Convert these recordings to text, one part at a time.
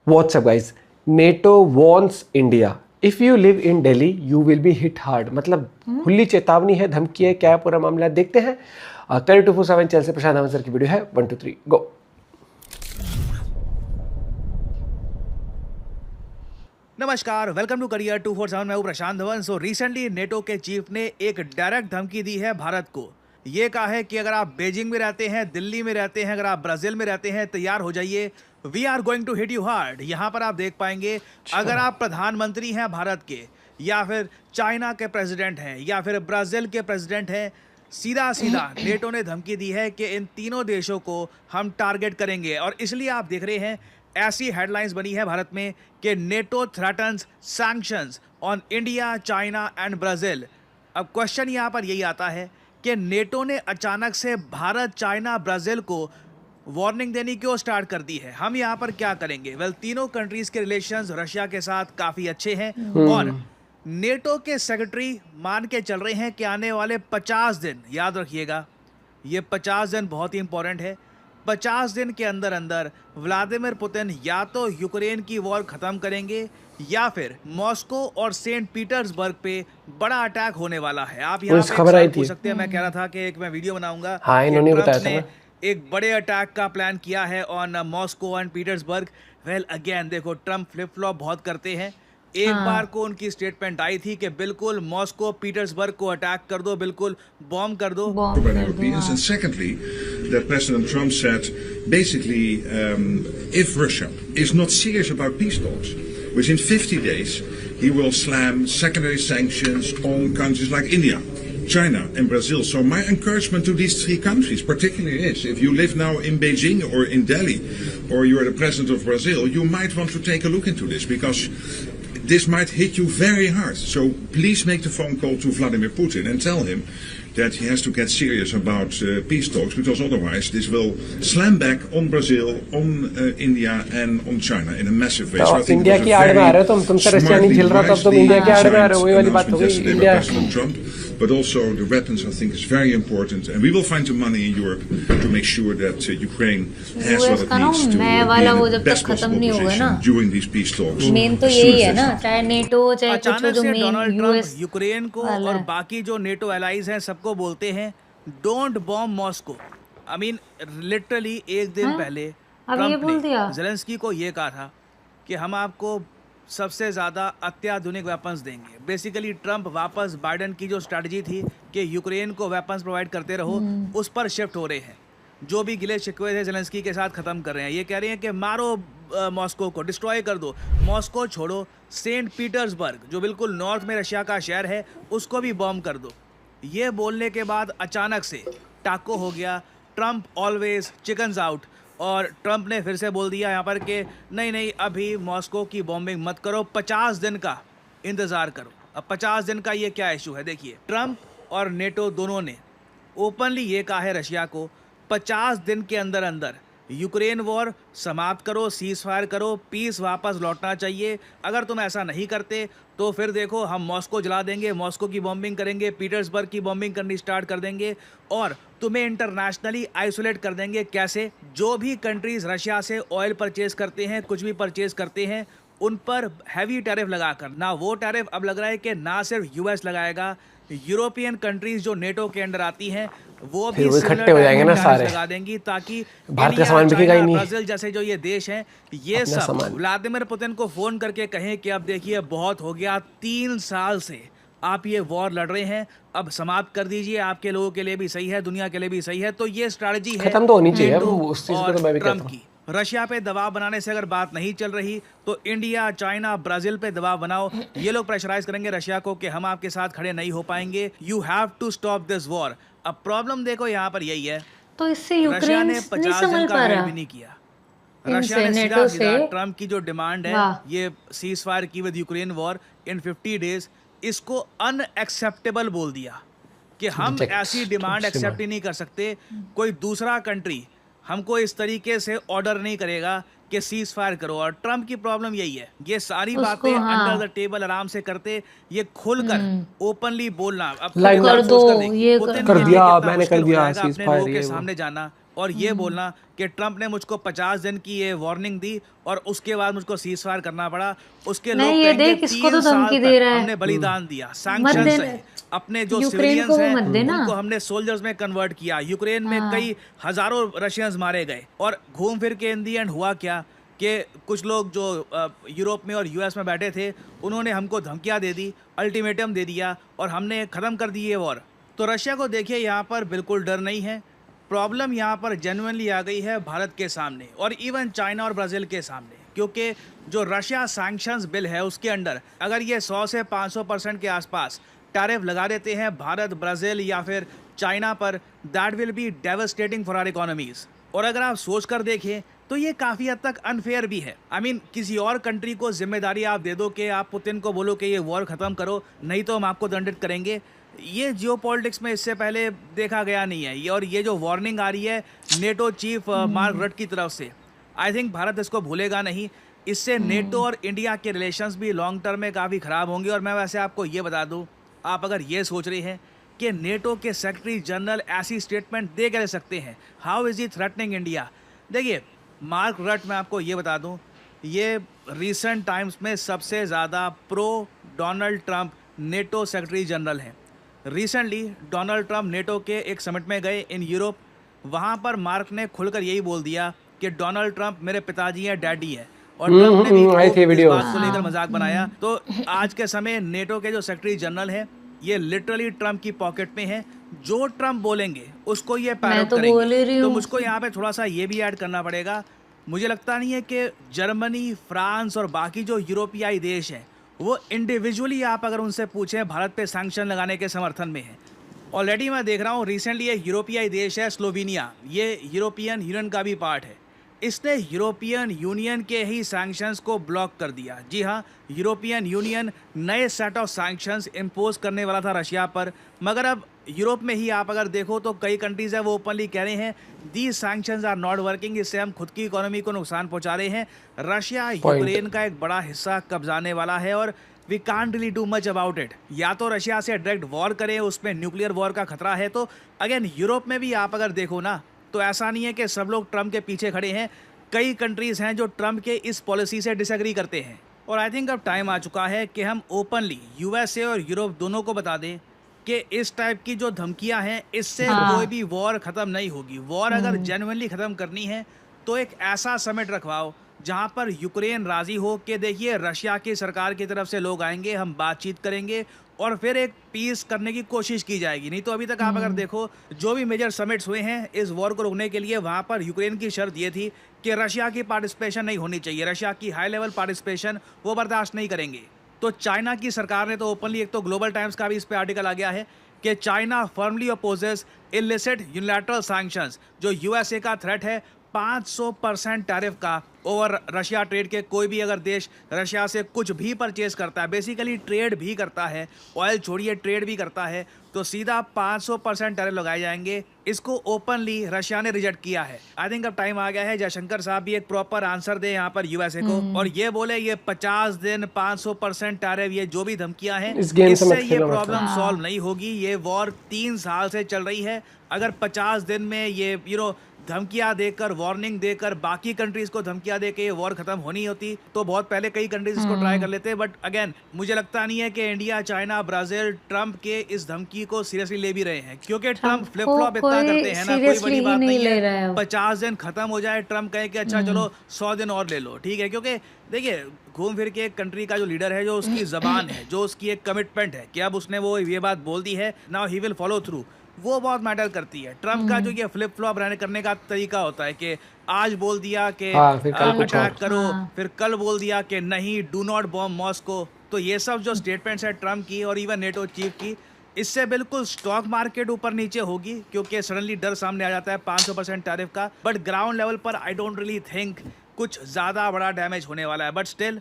What's up guys? NATO warns India. If you live in Delhi, you will be hit hard. मतलब खुली चेतावनी है, धमकी है, क्या है पूरा मामला देखते हैं। करेक्ट 247 चैनल से प्रशांत अमन सर की वीडियो है 1 2 3 गो। नमस्कार, वेलकम टू करियर 247। मैं हूं प्रशांत धवन। सो रिसेंटली नेटो के चीफ ने एक डायरेक्ट धमकी दी है भारत को। ये कहा है कि अगर आप बीजिंग में रहते हैं, दिल्ली में रहते हैं, अगर आप ब्राजील में रहते हैं, तैयार हो जाइए, we are going to hit you hard. यहाँ पर आप देख पाएंगे, अगर आप प्रधानमंत्री हैं भारत के, या फिर चाइना के प्रेसिडेंट हैं, या फिर ब्राजील के प्रेसिडेंट हैं, सीधा सीधा नेटो ने धमकी दी है कि इन तीनों देशों को हम टारगेट करेंगे। और इसलिए आप देख रहे हैं ऐसी हेडलाइंस बनी है भारत में कि NATO threatens sanctions on India, China and Brazil. अब क्वेश्चन यहाँ पर यही आता है कि नेटो ने अचानक से भारत, चाइना, ब्राजील को वार्निंग देनी क्यों स्टार्ट कर दी है। हम यहाँ पर क्या करेंगे? वेल, तीनों कंट्रीज के रिलेशंस रशिया के साथ काफ़ी अच्छे हैं और नेटो के सेक्रेटरी मान के चल रहे हैं कि आने वाले 50 दिन, याद रखिएगा ये 50 दिन बहुत ही इंपॉर्टेंट है, 50 दिन के अंदर अंदर व्लादिमीर पुतिन या तो यूक्रेन की वॉर ख़त्म करेंगे या फिर मॉस्को और सेंट पीटर्सबर्ग पे बड़ा अटैक होने वाला है। आप यहाँ पे खबर आई थी, पूछ सकते हैं, मैं कह रहा था कि एक मैं वीडियो बनाऊंगा। हाँ, इन्होंने बताया था एक बड़े अटैक का प्लान किया है on Moscow and Petersburg. Well again देखो, ट्रम्प फ्लिप फ्लॉप बहुत करते हैं। एक बार को उनकी स्टेटमेंट आई थी कि बिल्कुल मॉस्को, पीटर्सबर्ग को अटैक कर दो, बिल्कुल बॉम्ब कर दो। And secondly, that President Trump said, basically, if Russia is not serious about peace talks, within 50 days, he will slam secondary sanctions on countries like India, China and Brazil. So my encouragement to these three countries particularly is, if you live now in Beijing or in Delhi, or you are the president of Brazil, you might want to take a look into this, because this might hit you very hard. So please make the phone call to Vladimir Putin and tell him that he has to get serious about peace talks, because otherwise this will slam back on Brazil, on India and on China in a massive way. So I think India की आड़ में आ रहे हो तुमसे Russia नहीं झेल रहा, तब तुम इंडिया की आड़ में आ रहे हो, वही वाली बात हो गई। India but also the weapons, I think, is very important, and we will find the money in Europe to make sure that Ukraine has what it needs to be in the best possible position during these peace talks. Main तो यही है ना, चाहे NATO चाहे कुछ अचानक जो से main Donald US Trump Ukraine को और बाकी जो नेटो एलाइज हैं सबको बोलते हैं don't bomb Moscow. I mean literally एक दिन पहले ट्रम्प ने ज़ेलेंस्की को ये कहा था कि हम आपको सबसे ज़्यादा अत्याधुनिक वेपन्स देंगे। बेसिकली ट्रम्प वापस बाइडेन की जो स्ट्रैटेजी थी कि यूक्रेन को वेपन्स प्रोवाइड करते रहो, उस पर शिफ्ट हो रहे हैं। जो भी गिले शिकवे थे ज़ेलेंस्की के साथ ख़त्म कर रहे हैं। ये कह रहे हैं कि मारो मॉस्को को, डिस्ट्रॉय कर दो। मॉस्को छोड़ो, सेंट पीटर्सबर्ग जो बिल्कुल नॉर्थ में रशिया का शहर है, उसको भी बॉम्ब कर दो। ये बोलने के बाद अचानक से टाको हो गया। ट्रम्प ऑलवेज चिकन्स आउट, और ट्रम्प ने फिर से बोल दिया यहाँ पर कि नहीं नहीं, अभी मॉस्को की बॉम्बिंग मत करो, 50 दिन का इंतज़ार करो। अब 50 दिन का ये क्या इशू है? देखिए, ट्रम्प और नेटो दोनों ने ओपनली ये कहा है रशिया को, 50 दिन के अंदर अंदर यूक्रेन वॉर समाप्त करो, सीज फायर करो, पीस वापस लौटना चाहिए। अगर तुम ऐसा नहीं करते तो फिर देखो हम मॉस्को जला देंगे, मॉस्को की बॉम्बिंग करेंगे, पीटर्सबर्ग की बॉम्बिंग करनी स्टार्ट कर देंगे और तुम्हें इंटरनेशनली आइसोलेट कर देंगे। कैसे? जो भी कंट्रीज़ रशिया से ऑयल परचेज करते हैं, कुछ भी परचेज करते हैं, उन पर हैवी टैरिफ लगाकर। ना वो टैरिफ अब लग रहा है कि ना सिर्फ यूएस लगाएगा, यूरोपियन कंट्रीज जो नेटो के अंडर आती हैं वो भी इकट्ठे हो जाएंगे ना सारे, लगा देंगी, ताकि भारत का सामान बिकेगा ही नहीं। ब्राजील जैसे जो ये देश हैं, ये सब व्लादिमीर पुतिन को फोन करके कहें कि अब देखिए बहुत हो गया, 3 साल से आप ये वॉर लड़ रहे हैं, अब समाप्त कर दीजिए, आपके लोगों के लिए भी सही है, दुनिया के लिए भी सही है। तो ये स्ट्रैटेजी है खत्म तो होनी चाहिए उस चीज को, तो मैं भी ट्रम्प की। रशिया पे दबाव बनाने से अगर बात नहीं चल रही तो इंडिया, चाइना, ब्राजील पे दबाव बनाओ। ये लोग प्रेशराइज करेंगे रशिया को कि हम आपके साथ खड़े नहीं हो पाएंगे, you have to stop this war. अब प्रॉब्लम देखो यहाँ पर यही है, तो इससे यूक्रेन रशिया ने नहीं 50 संभल दिन पा का वेट रहा भी नहीं किया। रशिया ने सीधा सीधा ट्रम्प की जो डिमांड है, ये सीज फायर की with Ukraine war in 50 days, इसको अनएक्सेप्टेबल बोल दिया कि हम ऐसी डिमांड एक्सेप्ट ही नहीं कर सकते। कोई दूसरा कंट्री हमको इस तरीके से ऑर्डर नहीं करेगा कि सीज फायर करो। और ट्रम्प की प्रॉब्लम यही है, ये सारी बातें अंडर द टेबल आराम से करते, ये खुलकर ओपनली बोलना। अब कर दो, ये कर दिया, मैंने कर दिया, सीज फायर के सामने जाना और ये बोलना कि ट्रम्प ने मुझको 50 दिन की ये वार्निंग दी और उसके बाद मुझको सीज फायर करना पड़ा, उसके लोग नहीं, ये कहेंगे देख, इसको 3 तो साल धमकी दे रहा तक है। हमने बलिदान दिया, मत सैंक्शन देना, है, अपने जो यूक्रेन सिविलियंस को वो हैं मत देना। उनको हमने सोल्जर्स में कन्वर्ट किया, यूक्रेन में कई हजारों रशियंस मारे गए। और घूम फिर के इन दी एंड हुआ क्या कि कुछ लोग जो यूरोप में और यूएस में बैठे थे उन्होंने हमको धमकियां दे दी, अल्टीमेटम दे दिया और हमने ख़त्म कर दी ये वॉर। तो रशिया को देखिए यहाँ पर बिल्कुल डर नहीं है, प्रॉब्लम यहाँ पर जेन्युइनली आ गई है भारत के सामने और इवन चाइना और ब्राज़ील के सामने, क्योंकि जो रशिया सैंक्शंस बिल है उसके अंडर अगर ये 100 से 500% के आसपास टैरिफ लगा देते हैं भारत, ब्राज़ील या फिर चाइना पर, that will be devastating for our economies. और अगर आप सोच कर देखें तो ये काफ़ी हद तक अनफेयर भी है। आई मीन किसी और कंट्री को जिम्मेदारी आप दे दो कि आप पुतिन को बोलो कि ये वॉर ख़त्म करो, नहीं तो हम आपको दंडित करेंगे। ये जियोपॉलिटिक्स में इससे पहले देखा गया नहीं है। ये और ये जो वार्निंग आ रही है नेटो चीफ मार्क रट की तरफ से, आई थिंक भारत इसको भूलेगा नहीं। इससे नेटो और इंडिया के रिलेशंस भी लॉन्ग टर्म में काफ़ी ख़राब होंगे। और मैं वैसे आपको ये बता दूं, आप अगर ये सोच रहे हैं कि नेटो के सेक्रेटरी जनरल ऐसी स्टेटमेंट दे कैसे सकते हैं, how is he threatening India, देखिए मार्क रट, मैं आपको ये बता दूं, ये रिसेंट टाइम्स में सबसे ज़्यादा pro Donald Trump NATO secretary general हैं। रिसेंटली डोनाल्ड ट्रंप नेटो के एक समिट में गए इन यूरोप, वहाँ पर मार्क ने खुलकर यही बोल दिया कि डोनाल्ड ट्रंप मेरे पिताजी हैं, डैडी हैं। और ट्रंप ने भी इस बात को लेकर मजाक बनाया। तो आज के समय नेटो के जो सेक्रेटरी जनरल हैं ये लिटरली ट्रंप की पॉकेट में है, जो ट्रंप बोलेंगे उसको ये पैरोट करेंगे। तो मुझको यहाँ पे थोड़ा सा ये भी ऐड करना पड़ेगा, मुझे लगता नहीं है कि जर्मनी, फ्रांस और बाकी जो यूरोपीय देश हैं वो इंडिविजुअली आप अगर उनसे पूछें भारत पे सैंक्शन लगाने के समर्थन में है। ऑलरेडी मैं देख रहा हूँ रिसेंटली एक यूरोपीय देश है स्लोवेनिया, ये यूरोपियन यूनियन का भी पार्ट है, इसने यूरोपियन यूनियन के ही सैंक्शंस को ब्लॉक कर दिया। जी हाँ, यूरोपियन यूनियन नए सेट ऑफ सैंक्शंस इम्पोज करने वाला था रशिया पर, मगर अब यूरोप में ही आप अगर देखो तो कई कंट्रीज़ है वो ओपनली कह रहे हैं these sanctions are not working, इससे हम खुद की इकोनॉमी को नुकसान पहुंचा रहे हैं। रशिया यूक्रेन का एक बड़ा हिस्सा कब्जाने वाला है और we can't really do much about it. या तो रशिया से डायरेक्ट वॉर करें, उसमें न्यूक्लियर वॉर का खतरा है। तो अगेन यूरोप में भी आप अगर देखो ना तो ऐसा नहीं है कि सब लोग ट्रंप के पीछे खड़े हैं, कई कंट्रीज़ हैं जो ट्रंप के इस पॉलिसी से डिसएग्री करते हैं। और आई थिंक अब टाइम आ चुका है कि हम ओपनली यूएसए और यूरोप दोनों को बता दें कि इस टाइप की जो धमकियां हैं इससे कोई भी वॉर ख़त्म नहीं होगी। वॉर अगर जेन्युइनली ख़त्म करनी है तो एक ऐसा समिट रखवाओ जहां पर यूक्रेन राज़ी हो कि देखिए रशिया की सरकार की तरफ से लोग आएंगे, हम बातचीत करेंगे और फिर एक पीस करने की कोशिश की जाएगी। नहीं तो अभी तक आप अगर देखो जो भी मेजर समिट्स हुए हैं इस वॉर को रोकने के लिए, वहाँ पर यूक्रेन की शर्त ये थी कि रशिया की पार्टिसिपेशन नहीं होनी चाहिए, रशिया की हाई लेवल पार्टिसिपेशन वो बर्दाश्त नहीं करेंगे। तो चाइना की सरकार ने तो ओपनली, एक तो ग्लोबल टाइम्स का भी इस पर आर्टिकल आ गया है कि China firmly opposes illicit unilateral sanctions, जो यूएसए का थ्रेट है 500% टैरिफ का ओवर रशिया ट्रेड के। कोई भी अगर देश रशिया से कुछ भी परचेज करता है, बेसिकली ट्रेड भी करता है, ऑयल छोड़िए ट्रेड भी करता है, तो सीधा 500% टैरिफ लगाए जाएंगे। इसको ओपनली रशिया ने रिजेक्ट किया है। आई थिंक अब टाइम आ गया है जयशंकर साहब भी एक प्रॉपर आंसर दे यहाँ पर यूएसए को और ये बोले ये 50 दिन 500% टैरिफ, ये जो भी धमकियां हैं इससे ये प्रॉब्लम सॉल्व नहीं होगी। ये वॉर 3 साल से चल रही है, अगर 50 दिन में ये धमकियां देकर, वार्निंग देकर, बाकी कंट्रीज को धमकियां देकर ये वॉर खत्म होनी होती तो बहुत पहले कई कंट्रीज इसको ट्राई कर लेते। बट अगेन मुझे लगता नहीं है कि इंडिया, चाइना, ब्राजील ट्रंप के इस धमकी को सीरियसली ले भी रहे हैं, क्योंकि ट्रंप फ्लिप फ्लॉप इतना करते हैं ना, कोई बड़ी बात नहीं है। 50 दिन खत्म हो जाए, ट्रंप कहे कि अच्छा चलो 100 दिन और ले लो, ठीक है। क्योंकि देखिए घूम फिर के एक कंट्री का जो लीडर है, जो उसकी जबान है, जो उसकी एक कमिटमेंट है कि अब उसने वो ये बात बोल दी है, now he will follow through, वो बहुत मैटर करती है। ट्रंप का जो ये फ्लिप फ्लॉप रहने करने का तरीका होता है कि आज बोल दिया कि अटैक करो, फिर कल बोल दिया कि नहीं, डू नॉट बॉम्ब मॉस्को। तो ये सब जो स्टेटमेंट्स है ट्रंप की और इवन नेटो चीफ की, इससे बिल्कुल स्टॉक मार्केट ऊपर नीचे होगी क्योंकि सडनली डर सामने आ जाता है 500% टैरिफ का। बट ग्राउंड लेवल पर आई डोंट रियली थिंक कुछ ज़्यादा बड़ा डैमेज होने वाला है। बट स्टिल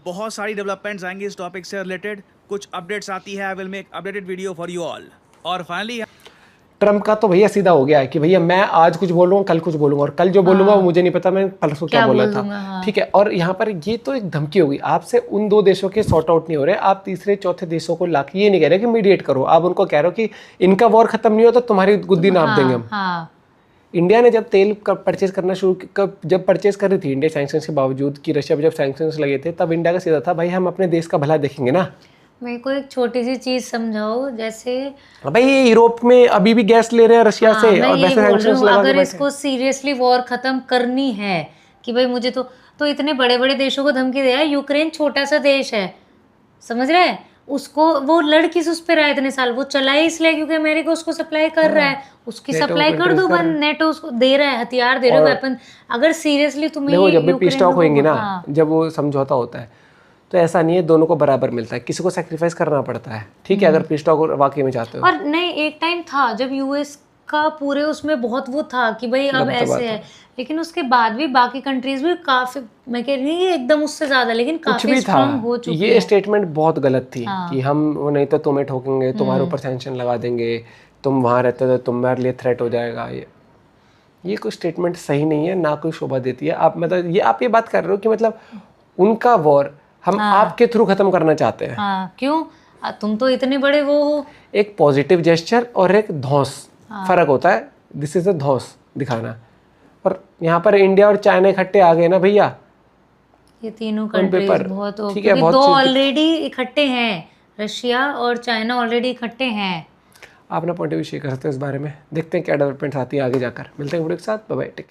बहुत सारी डेवलपमेंट्स आएंगी इस टॉपिक से रिलेटेड, कुछ अपडेट्स आती है, I will make updated video for you all. और फाइनली ट्रंप का तो भैया सीधा हो गया है कि भैया मैं आज कुछ बोल रहा हूँ, कल कुछ बोलूंगा, और कल जो बोलूंगा वो मुझे नहीं पता मैं परसों क्या बोला था, ठीक है। और यहाँ पर ये तो एक धमकी होगी, आपसे उन 2 देशों के सॉर्ट आउट नहीं हो रहे, आप तीसरे चौथे देशों को लाके ये नहीं कह रहे कि मीडिएट करो, आप उनको कह रहे हो कि इनका वॉर खत्म नहीं हो तो तुम्हारी गुद्दी नाप देंगे हम। इंडिया ने जब तेल परचेज करना जब परचेज कर रही थी इंडिया सैंक्शंस के बावजूद कि रशिया पे जब सैंक्शंस लगे थे, तब इंडिया का सीधा था भाई हम अपने देश का भला देखेंगे ना। मेरे को एक छोटी सी चीज समझाओ, जैसे भाई ये यूरोप में अभी भी गैस ले रहे हैं रशिया से मैं और ये वैसे बोल रही सैंक्शंस हूँ, लगा के अगर बैठे इसको सीरियसली वॉर खत्म करनी है कि भाई मुझे तो इतने बड़े बड़े देशों को धमकी दे रहा है। यूक्रेन छोटा सा देश है, समझ रहे हैं, उसको वो लड़ किस उस पे रहा है इतने साल, वो चला ही इसलिए क्योंकि अमेरिका उसको सप्लाई कर रहा है, उसकी सप्लाई कर दो बंद, नेटो उसको दे रहा है, हथियार दे रहे हो, वेपन। अगर सीरियसली तुम्हें देखो जब भी पीस टॉक होंगे ना, हाँ। जब वो समझौता होता है तो ऐसा नहीं है दोनों को बराबर मिलता है, किसी को सैक्रिफाइस करना पड़ता है, ठीक है, अगर पीस टॉक वाकई में चाहते हो। और नहीं, एक टाइम था जब यूएस का पूरे उसमें बहुत वो था कि भाई अब ऐसे है, लेकिन उसके बाद भी बाकी कंट्रीज भी काफी, मैं कह रही हूँ एकदम उससे ज्यादा, लेकिन काफी स्ट्रांग हो चुकी है। ये स्टेटमेंट बहुत गलत थी कि हम वो नहीं तो तुम्हें ठोकेंगे, तुम्हारे ऊपर सैंक्शन लगा देंगे, तुम वहाँ रहते हो तो तुम्हारे लिए थ्रेट हो जाएगा। ये कोई स्टेटमेंट सही नहीं है, ना कोई शोभा देती है। आप मतलब ये आप ये बात कर रहे हो कि मतलब उनका वॉर हम आपके थ्रू खत्म करना चाहते हैं। हाँ, क्यों? तुम तो इतने बड़े वो हो। एक पॉजिटिव जेस्चर और एक धौंस, फर्क होता है। दिस इज अ धौंस दिखाना, और यहाँ पर इंडिया और चाइना इकट्ठे आ गए ना भैया, ये तीनों कंट्रीज बहुत हो, ठीक है, क्योंकि दो ऑलरेडी इकट्ठे हैं, रशिया और चाइना ऑलरेडी इकट्ठे हैं। आप अपना पॉइंट ऑफ व्यू शेयर कर सकते हैं इस बारे में। देखते हैं क्या डेवलपमेंट्स आती है आगे जाकर। मिलते हैं वीडियो के साथ, बाय बाय, टेक केयर।